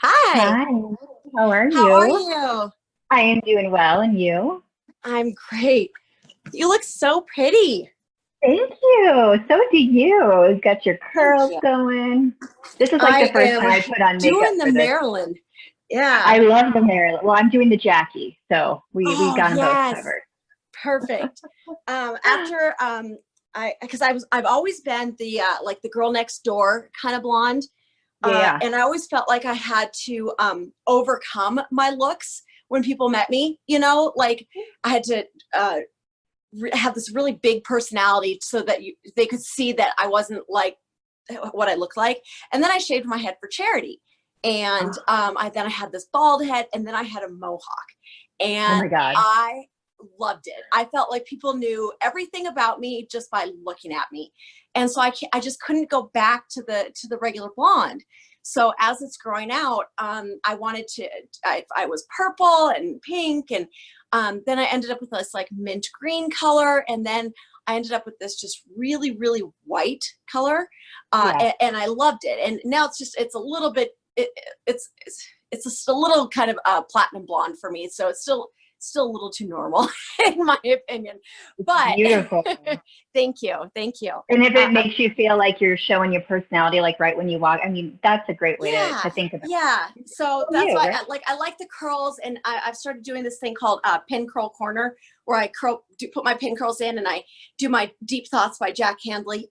Hi, Hi, how are how are you? you? I am doing well, and you? I'm great. You look so pretty. Thank you. So do you. You've got your Thank curls you. going. This is like the I first am time I put on makeup doing the for this. Maryland. Yeah. I love the Maryland. Well, I'm doing the Jackie, so we've Oh, got them both yes. covered. Perfect. After I've always been the like the girl next door kind of blonde. Yeah. And I always felt like I had to overcome my looks when people met me, like I had to have this really big personality so that they could see that I wasn't like what I looked like. And then I shaved my head for charity. And Oh, I had this bald head, and then I had a mohawk. oh And my God. I loved it. I felt like people knew everything about me just by looking at me. And so I just couldn't go back to the regular blonde. So as it's growing out, I wanted to, I was purple and pink, and then I ended up with this like mint green color, and then I ended up with this just really, really white color, Yeah. and I loved it. And now it's a little bit, it's just a little kind of platinum blonde for me. So it's still a little too normal in my opinion. But Beautiful. thank you. And if Uh, it makes you feel like you're showing your personality, like right when you walk, I mean, that's a great way to yeah, think about yeah. So it. that's You, why right? I like the curls, and I've started doing this thing called pin curl corner, where put my pin curls in, and I do my deep thoughts by Jack Handley.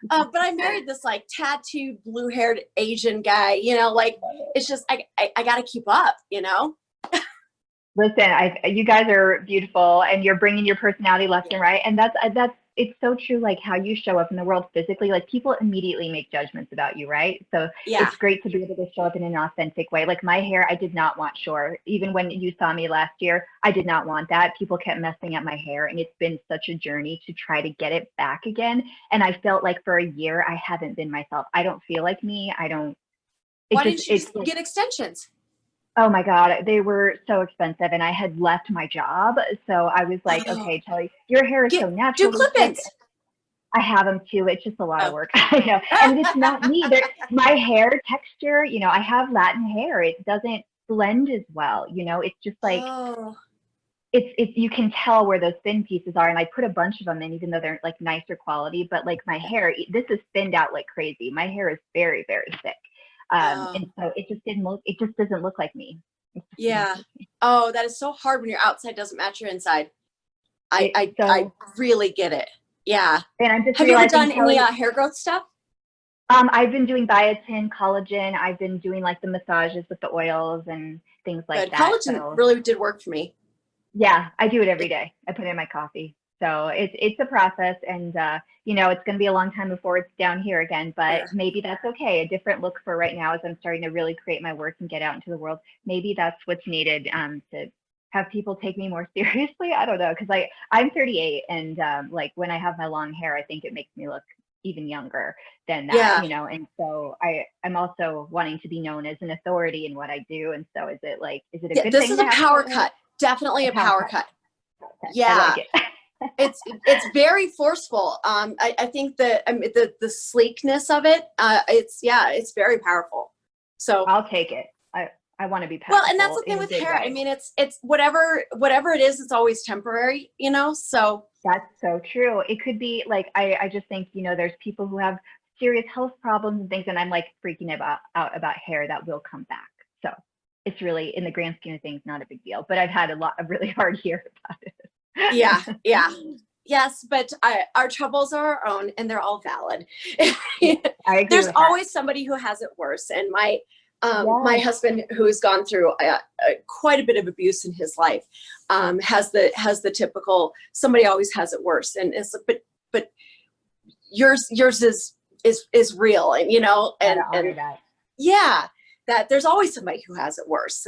But I married this like tattooed blue haired Asian guy. Like it's just I got to keep up. Listen, you guys are beautiful, and you're bringing your personality left and right, and that's it's so true. Like how you show up in the world physically, like people immediately make judgments about you, right? So Yeah. it's great to be able to show up in an authentic way. Like my hair, I did not want short. Even when you saw me last year, I did not want that. People kept messing up my hair, and it's been such a journey to try to get it back again. And I felt like for a year I haven't been myself. I don't feel like me. I don't. It Why just didn't you it's just like get extensions? oh my God, they were so expensive and I had left my job. So I was like, Oh, okay, Chelley, your hair is so do naturally thick. clip-ins. I have them too. It's just a lot of Oh. work. I know. And it's not me. My hair texture, I have Latin hair. It doesn't blend as well. It's just like, Oh. it's, you can tell where those thin pieces are. And I put a bunch of them in, even though they're like nicer quality, but like my hair, this is thinned out like crazy. My hair is very, very thick. Oh. And so it just doesn't look like me. It just doesn't look Yeah. like me. Oh, that is so hard when your outside doesn't match your inside. I It's I I so, really get it. Yeah. and I'm just Have you ever realizing, done any Chelley, hair growth stuff? I've been doing biotin, collagen. I've been doing like the massages with the oils and things like Good. that. Collagen So really did work for me. yeah, I do it every It, day. I put it in my coffee. So it's a process, and it's going to be a long time before it's down here again. But yeah. maybe that's okay. A different look for right now as I'm starting to really create my work and get out into the world. Maybe that's what's needed to have people take me more seriously. I don't know, because I'm 38, and like when I have my long hair, I think it makes me look even younger than that, Yeah. and so I'm also wanting to be known as an authority in what I do. And so is it a Yeah. good This thing is to a have power short hair? cut. Definitely A a power power cut. cut. Okay, I Yeah. like it. It's very forceful. I think the sleekness of it, it's very powerful. So I'll take it. I want to be well, and that's powerful the in thing a with good hair. I way. mean, it's whatever it is, it's always temporary. So That's so true. It could be like I just think, there's people who have serious health problems and things, and I'm like freaking out about hair that will come back. So it's really, in the grand scheme of things, not a big deal. But I've had a lot of really hard years yeah, about yeah, it. yes, but our troubles are our own, and they're all valid. Yes, I agree There's with that. always somebody who has it worse, and my Yes. husband, who's gone through quite a bit of abuse in his life, has the typical somebody always has it worse, and it's but yours is real, and Gotta and honor that. yeah, that there's always somebody who has it worse.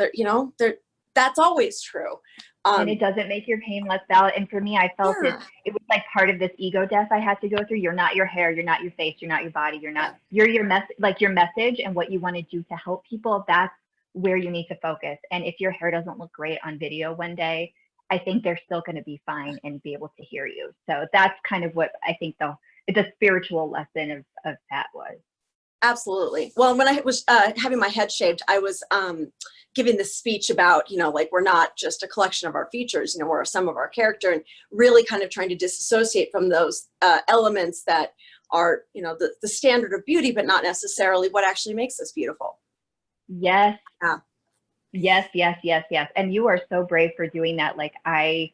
That's always true. And it Um, doesn't make your pain less valid. And for me, I felt it. yeah, It was like part of this ego death I had to go through. You're not your hair. You're not your face. You're not your body. yeah, You're your like your message and what you want to do to help people. That's where you need to focus. And if your hair doesn't look great on video one day, I think they're still going to be fine and be able to hear you. So that's kind of what I think the spiritual lesson of that was. Absolutely. Well, when I was having my head shaved, I was giving this speech about, like we're not just a collection of our features, we're some of our character, and really kind of trying to disassociate from those elements that are, the standard of beauty, but not necessarily what actually makes us beautiful. Yes. Yeah. Yes, yes, yes, yes. And you are so brave for doing that. Like I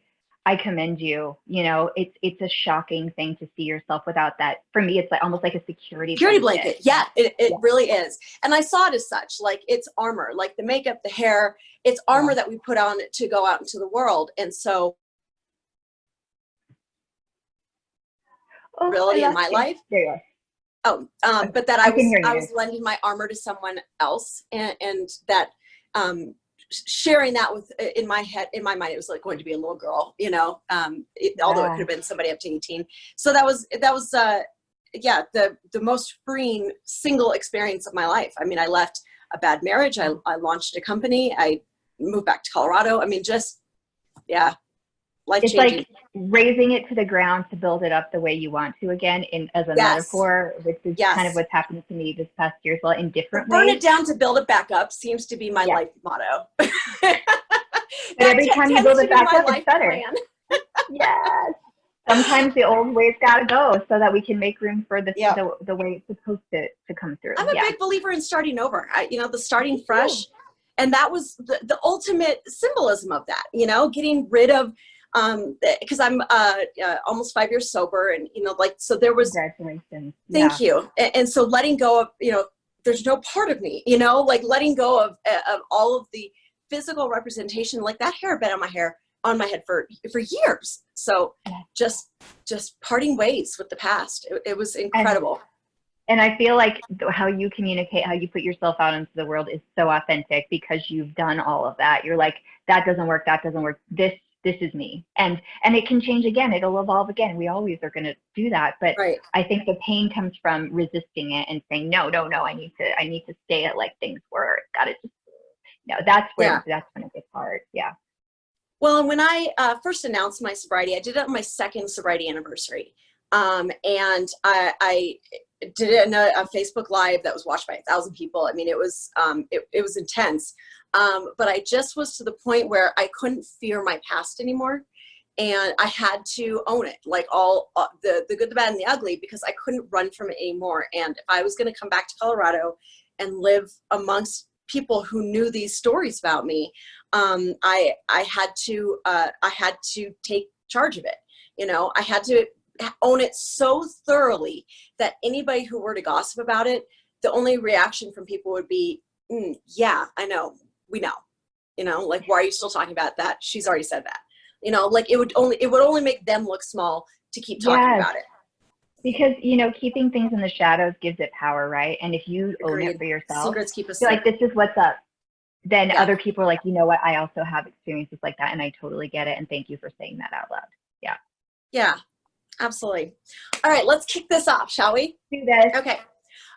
commend you. It's a shocking thing to see yourself without that. For me, it's like almost like a security Blanket. Yeah, it Yeah. really is. And I saw it as such, like it's armor, like the makeup, the hair, it's armor that we put on to go out into the world. And so really in my life. There you Oh, but that I can hear I you. was lending my armor to someone else, and that sharing that with in my mind, it was like going to be a little girl, although it could have been somebody up to 18. So that was yeah, the most freeing single experience of my life. I mean, I left a bad marriage. I launched a company. I moved back to Colorado. I mean, just yeah, life It's changing. like raising it to the ground to build it up the way you want to again, as a metaphor, which is kind of what's happened to me this past year as well, in different ways. Burn it down to build it back up seems to be my life motto. But every time you build it back up, it's better. Yes. Sometimes the old ways got to go so that we can make room for the way it's supposed to come through. I'm a big believer in starting over, the starting fresh. And that was the ultimate symbolism of that, getting rid of, because I'm almost 5 years sober, and so there was. Congratulations. Thank you. And so letting go of, there's no part of me, like letting go of all of the physical representation, like that hair had been on my head for years. So just parting ways with the past. It was incredible. And I feel like how you communicate, how you put yourself out into the world is so authentic, because you've done all of that. You're like, that doesn't work. This is me. And it can change again. It'll evolve again. We always are going to do that. But I think the pain comes from resisting it and saying, no, I need to stay at like things were. It's got to just, that's when it gets hard. Yeah. Well, and when I first announced my sobriety, I did it on my second sobriety anniversary. And I did it in a Facebook Live that was watched by 1,000 people. I mean, it was intense. But I just was to the point where I couldn't fear my past anymore. And I had to own it, like all the good, the bad, and the ugly, because I couldn't run from it anymore. And if I was going to come back to Colorado and live amongst people who knew these stories about me, I had to take charge of it. I had to own it so thoroughly that anybody who were to gossip about it, the only reaction from people would be, yeah, I know, we know, like, why are you still talking about that? She's already said that, like it would only make them look small to keep talking about it. Because, keeping things in the shadows gives it power, right? And if you own it for yourself, secrets keep us you're like, this is what's up. Then other people are like, you know what? I also have experiences like that, and I totally get it. And thank you for saying that out loud. Yeah. Yeah, absolutely. All right, let's kick this off, shall we? Do this. Okay.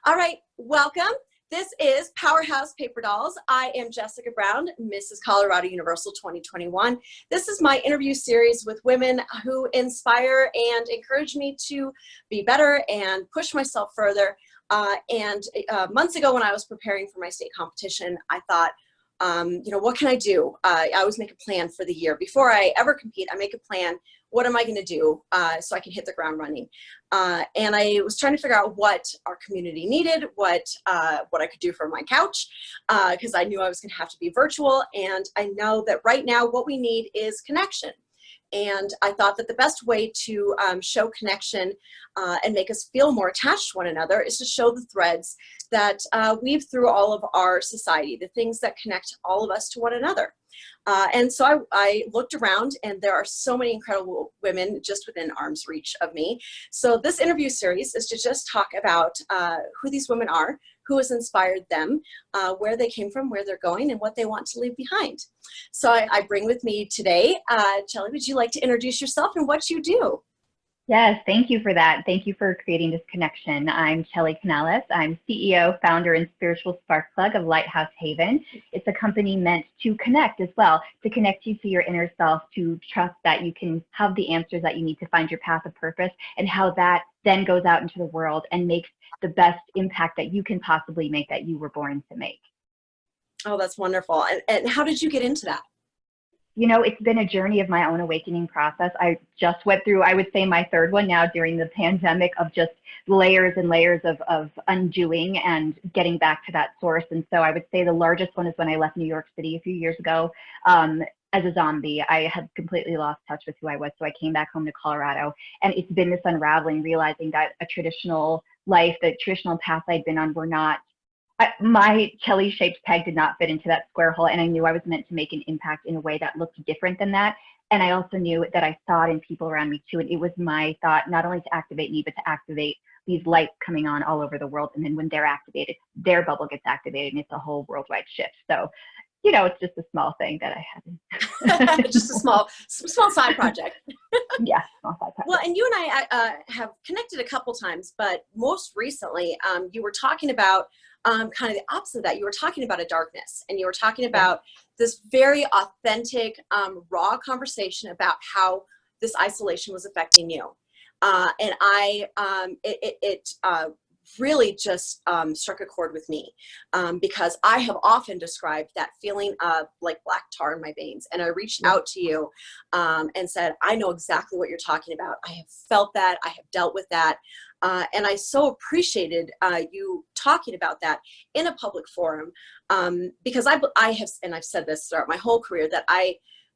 All right, welcome. This is Powerhouse Paper Dolls. I am Jessica Brown, Mrs. Colorado Universal 2021. This is my interview series with women who inspire and encourage me to be better and push myself further. And months ago, when I was preparing for my state competition, I thought, what can I do? I always make a plan for the year. Before I ever compete, I make a plan. What am I going to do so I can hit the ground running? And I was trying to figure out what our community needed, what I could do from my couch, because I knew I was going to have to be virtual. And I know that right now what we need is connection. And I thought that the best way to show connection and make us feel more attached to one another is to show the threads that weave through all of our society, the things that connect all of us to one another. And so I looked around, and there are so many incredible women just within arm's reach of me. So this interview series is to just talk about who these women are, who has inspired them, where they came from, where they're going, and what they want to leave behind. So I bring with me today, Chelley, would you like to introduce yourself and what you do? Yes, thank you for that. Thank you for creating this connection. I'm Chelley Canales. I'm CEO, founder, and spiritual spark plug of Lighthouse Haven. It's a company meant to connect as well, to connect you to your inner self, to trust that you can have the answers that you need to find your path of purpose, and how that then goes out into the world and makes the best impact that you can possibly make, that you were born to make. Oh, that's wonderful. And how did you get into that? You know, it's been a journey of my own awakening process. I just went through, I would say, my third one now during the pandemic, of just layers and layers of undoing and getting back to that source. And so I would say the largest one is when I left New York City a few years ago. As a zombie, I had completely lost touch with who I was. So I came back home to Colorado, and it's been this unraveling, realizing that a traditional life, the traditional paths I'd been on were not, my Chelley shaped peg did not fit into that square hole. And I knew I was meant to make an impact in a way that looked different than that. And I also knew that I saw it in people around me too. And it was my thought, not only to activate me, but to activate these lights coming on all over the world. And then when they're activated, their bubble gets activated, and it's a whole worldwide shift. So, you know, it's just a small thing that I had. Just a small side project. Yeah, small side project. Well, and you and I have connected a couple times, but most recently, you were talking about kind of the opposite of that. You were talking about a darkness, and you were talking about this very authentic, raw conversation about how this isolation was affecting you. And it really just struck a chord with me, because I have often described that feeling of like black tar in my veins. And I reached out to you and said, I know exactly what you're talking about. I have felt that. I have dealt with that. And I so appreciated you talking about that in a public forum, because I have, and I've said this throughout my whole career, that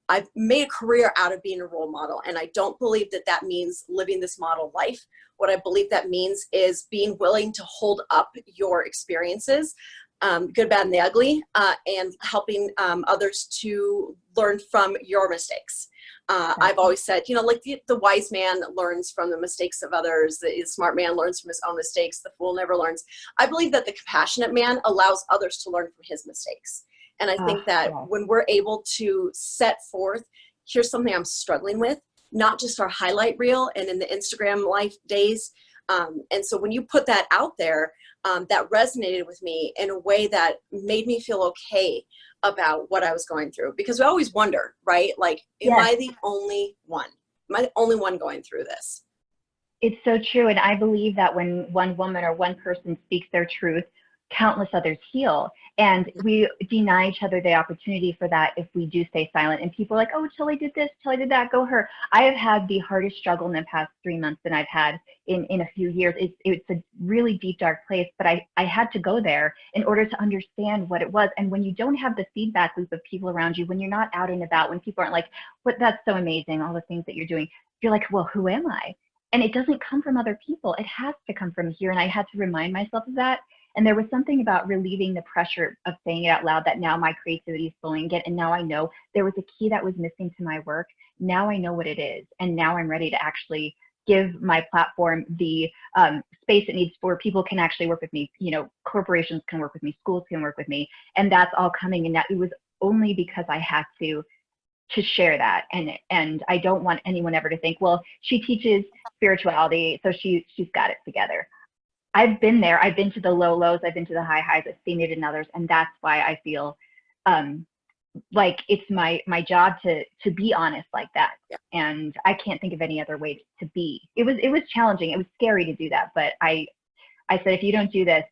I've made a career out of being a role model. And I don't believe that that means living this model life. What I believe that means is being willing to hold up your experiences, good, bad, and the ugly, and helping others to learn from your mistakes. I've always said, you know, like the wise man learns from the mistakes of others. The smart man learns from his own mistakes. The fool never learns. I believe that the compassionate man allows others to learn from his mistakes. And I think that when we're able to set forth, here's something I'm struggling with, not just our highlight reel and in the Instagram life days. And so when you put that out there, that resonated with me in a way that made me feel okay about what I was going through. Because we always wonder, right? Like, am I the only one? Am I the only one going through this? It's so true. And I believe that when one woman or one person speaks their truth, countless others heal. And we deny each other the opportunity for that if we do stay silent. And people are like, oh, Chelley did this, Chelley did that, go her. I have had the hardest struggle in the past 3 months than I've had in a few years. It's a really deep, dark place, but I had to go there in order to understand what it was. And when you don't have the feedback loop of people around you, when you're not out and about, when people aren't like, "What? That's so amazing, all the things that you're doing," you're like, well, who am I? And it doesn't come from other people. It has to come from here. And I had to remind myself of that. And there was something about relieving the pressure of saying it out loud, that now my creativity is flowing again. And now I know there was a key that was missing to my work. Now I know what it is. And now I'm ready to actually give my platform the space it needs for people can actually work with me. You know, corporations can work with me, schools can work with me. And that's all coming. And that it was only because I had to share that. And I don't want anyone ever to think, well, she teaches spirituality, so she's got it together. I've been there. I've been to the low lows. I've been to the high highs. I've seen it in others. And that's why I feel like it's my job to be honest like that. Yeah. And I can't think of any other way to be. It was challenging. It was scary to do that. But I said, if you don't do this,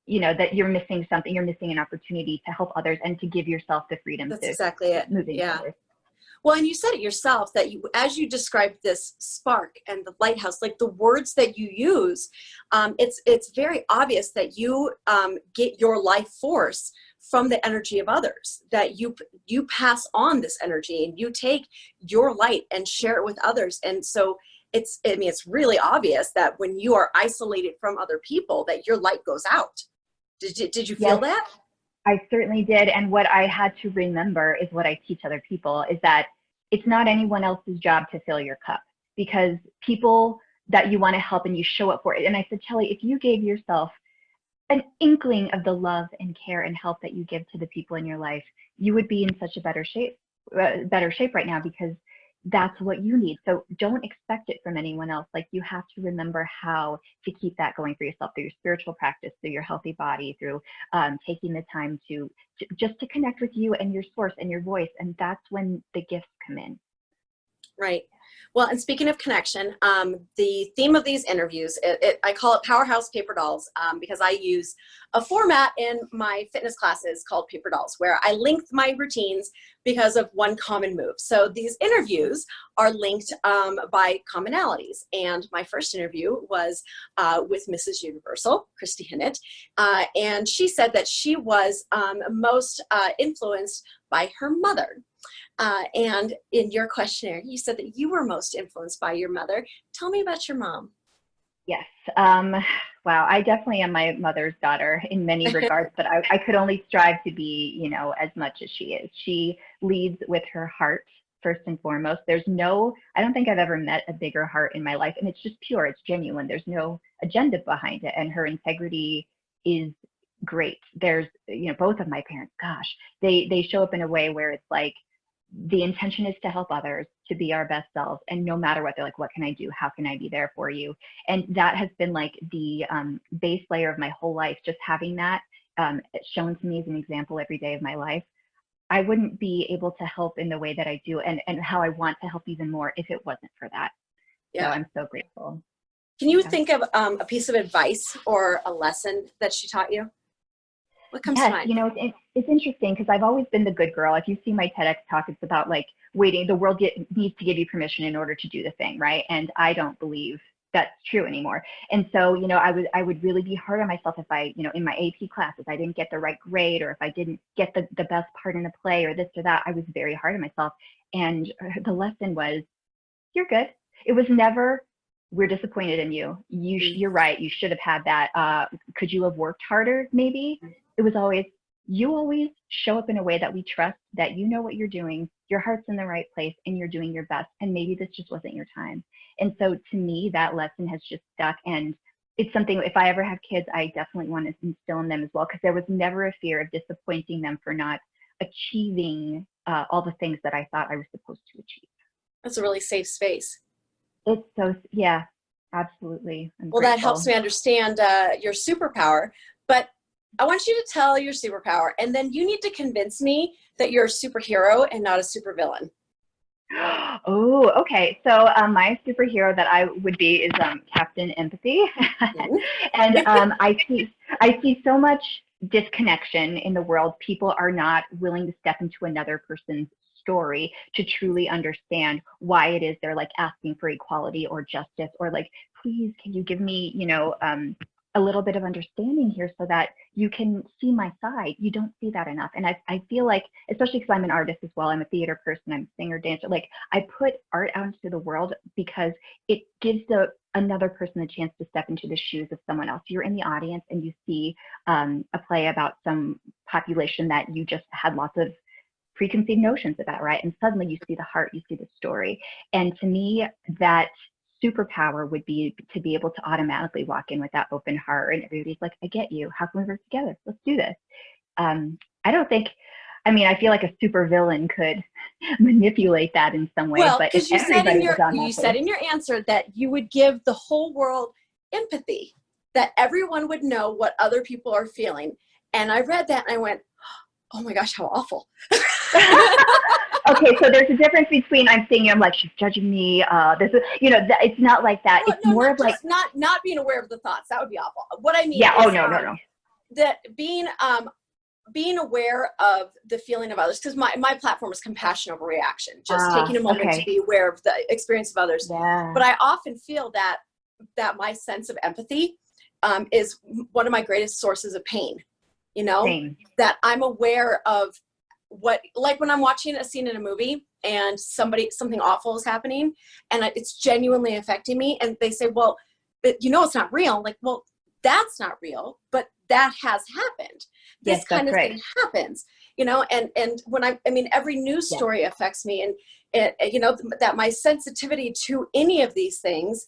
you know, that you're missing something. You're missing an opportunity to help others and to give yourself the freedom That's to exactly it. moving Yeah. forward. Well, and you said it yourself that you, as you described this spark and the lighthouse, like the words that you use, it's very obvious that you get your life force from the energy of others, that you pass on this energy and you take your light and share it with others. And so it's really obvious that when you are isolated from other people, that your light goes out. Did you feel that? I certainly did. And what I had to remember is what I teach other people is that it's not anyone else's job to fill your cup, because people that you want to help and you show up for it. And I said, Chelley, if you gave yourself an inkling of the love and care and help that you give to the people in your life, you would be in such a better shape right now, because that's what you need. So don't expect it from anyone else. Like, you have to remember how to keep that going for yourself through your spiritual practice, through your healthy body, through taking the time to just to connect with you and your source and your voice. And that's when the gifts come in. Right. Well, and speaking of connection, the theme of these interviews, I call it Powerhouse Paper Dolls, because I use a format in my fitness classes called Paper Dolls, where I link my routines because of one common move. So these interviews are linked by commonalities. And my first interview was with Mrs. Universal, Christy Hinnett, and she said that she was most influenced by her mother. And in your questionnaire, you said that you were most influenced by your mother. Tell me about your mom. Yes. Wow. I definitely am my mother's daughter in many regards, but I could only strive to be, you know, as much as she is. She leads with her heart, first and foremost. I don't think I've ever met a bigger heart in my life. And it's just pure, it's genuine. There's no agenda behind it. And her integrity is great. There's, you know, both of my parents, gosh, they show up in a way where it's like, the intention is to help others, to be our best selves. And no matter what, they're like, what can I do? How can I be there for you? And that has been like the base layer of my whole life, just having that shown to me as an example every day of my life. I wouldn't be able to help in the way that I do and how I want to help even more if it wasn't for that. Yeah. So I'm so grateful. Can you think of a piece of advice or a lesson that she taught you? What comes to mind? You know, it's interesting because I've always been the good girl. If you see my TEDx talk, it's about like waiting. The world needs to give you permission in order to do the thing, right? And I don't believe that's true anymore. And so, you know, I would really be hard on myself if I, you know, in my AP classes, I didn't get the right grade, or if I didn't get the best part in a play or this or that. I was very hard on myself. And the lesson was, you're good. It was never, we're disappointed in you. You're right. You should have had that. Could you have worked harder? Maybe. It was always, you always show up in a way that we trust, that you know what you're doing, your heart's in the right place, and you're doing your best. And maybe this just wasn't your time. And so to me, that lesson has just stuck. And it's something, if I ever have kids, I definitely want to instill in them as well, because there was never a fear of disappointing them for not achieving all the things that I thought I was supposed to achieve. That's a really safe space. It's so, yeah, absolutely. Well, that helps me understand your superpower. But I want you to tell your superpower, and then you need to convince me that you're a superhero and not a supervillain. Oh, okay. So my superhero that I would be is Captain Empathy. And I see so much disconnection in the world. People are not willing to step into another person's story to truly understand why it is they're like asking for equality or justice, or like, please, can you give me, you know, a little bit of understanding here so that you can see my side. You don't see that enough. And I feel like, especially because I'm an artist as well, I'm a theater person, I'm a singer, dancer, like I put art out into the world because it gives another person the chance to step into the shoes of someone else. You're in the audience and you see a play about some population that you just had lots of preconceived notions about, right? And suddenly you see the heart, you see the story. And to me, that superpower would be to be able to automatically walk in with that open heart, and everybody's like, I get you. How can we work together? Let's do this. I don't think, I mean, I feel like a super villain could manipulate that in some way. Well, but because you said in your answer that you would give the whole world empathy, that everyone would know what other people are feeling. And I read that and I went, oh my gosh, how awful. Okay, so there's a difference between I'm thinking, I'm like, she's judging me. This is, you know, it's not like that. Well, it's more of like not being aware of the thoughts. That would be awful. What I mean, yeah. Is, oh no. That being aware of the feeling of others, because my platform is compassion over reaction. Just taking a moment to be aware of the experience of others. Yeah. But I often feel that my sense of empathy is one of my greatest sources of pain. You know, Same. That I'm aware of what, like when I'm watching a scene in a movie and something awful is happening and it's genuinely affecting me, and they say, well, you know, it's not real. I'm like, well, that's not real, but that has happened. This kind of thing happens, you know, and when I mean, every news story affects me, and you know, that my sensitivity to any of these things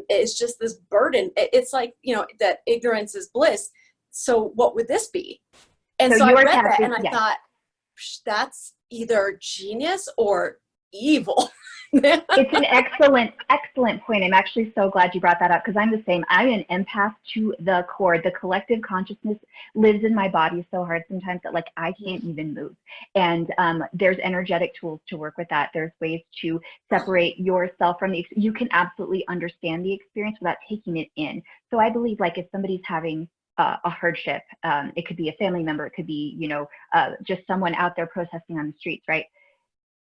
is just this burden. It's like, you know, that ignorance is bliss. So what would this be? And so I read that and I thought, that's either genius or evil. It's an excellent point. I'm actually so glad you brought that up because I'm the same. I'm an empath to the core. The collective consciousness lives in my body so hard sometimes that like I can't even move. And there's energetic tools to work with that. There's ways to separate yourself from the, you can absolutely understand the experience without taking it in. So I believe like if somebody's having a hardship, it could be a family member, it could be, you know, just someone out there protesting on the streets, right?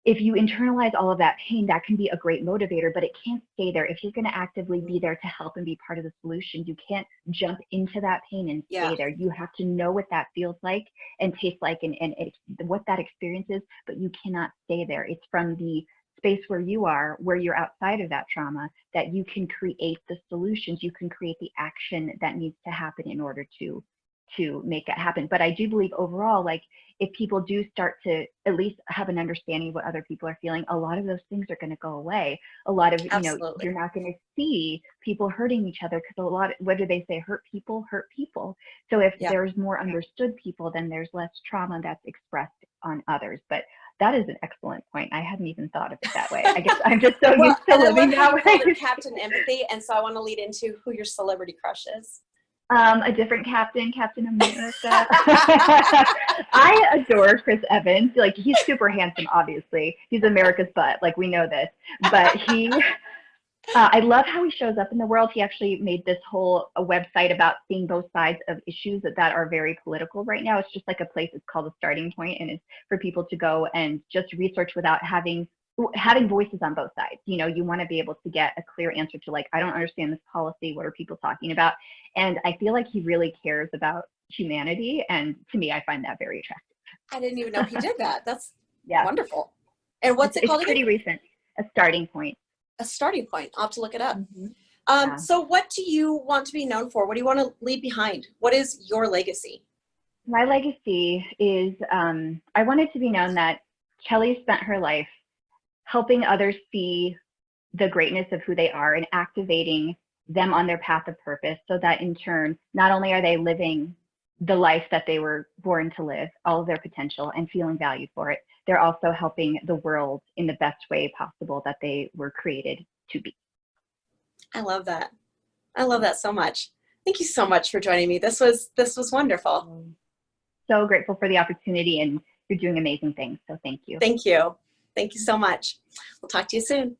If you internalize all of that pain, that can be a great motivator, but it can't stay there. If you're going to actively be there to help and be part of the solution, you can't jump into that pain and stay there. You have to know what that feels like and tastes like and what that experience is, but you cannot stay there. It's from the space where you are, where you're outside of that trauma, that you can create the solutions, you can create the action that needs to happen in order to make it happen. But I do believe overall, like if people do start to at least have an understanding of what other people are feeling, a lot of those things are going to go away. A lot of, you know, you're not going to see people hurting each other because a lot of, what do they say? Hurt people hurt people. So if there's more understood people, then there's less trauma that's expressed on others. But that is an excellent point. I hadn't even thought of it that way. I guess I'm just so used to living that way. Captain Empathy, and so I want to lead into who your celebrity crush is. A different Captain America. I adore Chris Evans. Like he's super handsome, obviously. He's America's butt, like we know this. But I love how he shows up in the world. He actually made this whole website about seeing both sides of issues that are very political right now. It's just like a place, it's called a starting point, and it's for people to go and just research without having voices on both sides. You know, you want to be able to get a clear answer to like, I don't understand this policy. What are people talking about? And I feel like he really cares about humanity. And to me, I find that very attractive. I didn't even know he did that. That's wonderful. And what's it called again? It's pretty recent. A starting point. A starting point. I'll have to look it up. Mm-hmm. So what do you want to be known for? What do you want to leave behind? What is your legacy? My legacy is, I wanted to be known that Chelley spent her life helping others see the greatness of who they are and activating them on their path of purpose so that in turn, not only are they living the life that they were born to live, all of their potential and feeling valued for it, they're also helping the world in the best way possible that they were created to be. I love that. I love that so much. Thank you so much for joining me. This was wonderful. So grateful for the opportunity, and you're doing amazing things. So thank you. Thank you. Thank you so much. We'll talk to you soon.